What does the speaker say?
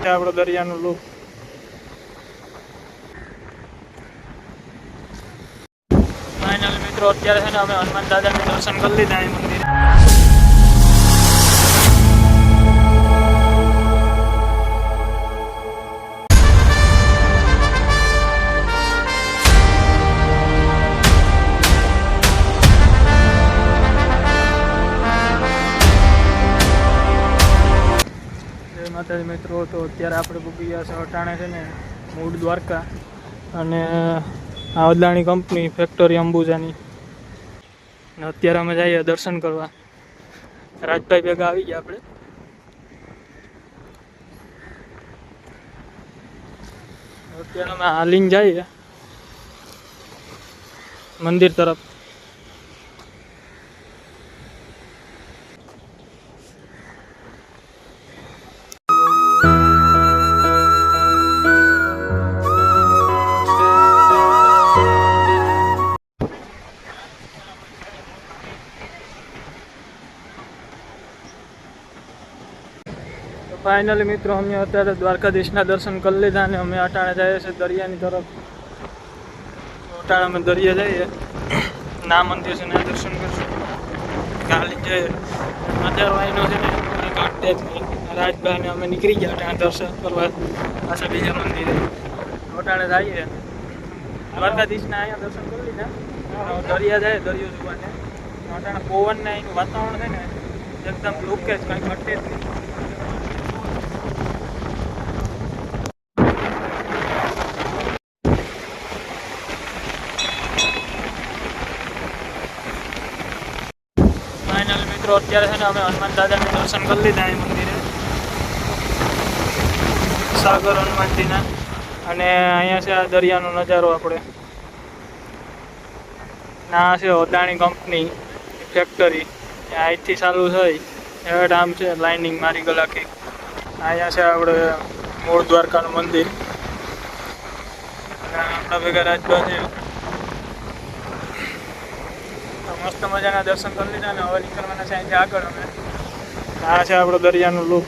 આપણો દરિયાનો look. Final મિત્રો અત્યારે છે ને અમે હનુમાન દાદાને દર્શન કરી લીધા એ મંદિરે. માતાજી મિત્રો, તો અત્યારે આપણે પૂકી ગયા છે અટાણે છે ને મૂળ દ્વારકા, અને આ અદાણી કંપની ફેક્ટરી અંબુજાની. અત્યારે અમે જઈએ દર્શન કરવા. રાજભાઈ ભેગા આવી ગયા આપણે. અત્યારે અમે હાલીને જઈએ મંદિર તરફ. ફાઇનલી મિત્રો અમે અત્યારે દ્વારકાધીશના દર્શન કરી લીધા અને અમે અટાણે જઈએ છીએ દરિયાની તરફ. અટાણે અમે દરિયા જઈએ, ના મંદિર છે ના દર્શન કરશું. ગાલી જઈએ અત્યારે વાયનો છે ને કાઢતે જ નહીં. રાજભાઈને અમે નીકળી ગયા અટાણે દર્શન કરવા પાછા બીજા મંદિરે. અટાણે જઈએ દ્વારકાધીશના અહીંયા દર્શન કરી લીધા. દરિયા જાય, દરિયો જોવાને. અટાણે પવનને અહીંનું વાતાવરણ છે ને એકદમ લોકે જ કંઈ ઘટે જ નહીં. અત્યારે છે ને અમે હનુમાન દાદાને દર્શન કરી લીધા એ મંદિરે, સાગર હનુમાનજીના. અને અહીંયા છે આ દરિયાનો નજારો. આપણે ના છે અદાણી કંપની ફેક્ટરી, અહીંથી ચાલુ થઈ હેઠ આમ છે લાઇનિંગ મારી ગલાકી. અહીંયા છે આપણે મૂળ દ્વારકાનું મંદિર, અને આપણા ભેગા રાજભા છે. મસ્ત મજાના દર્શન કરી લીધા ને હવે નીકળવાના છે અહીંથી આગળ અમે. આ છે આપણો દરિયાનો લુક.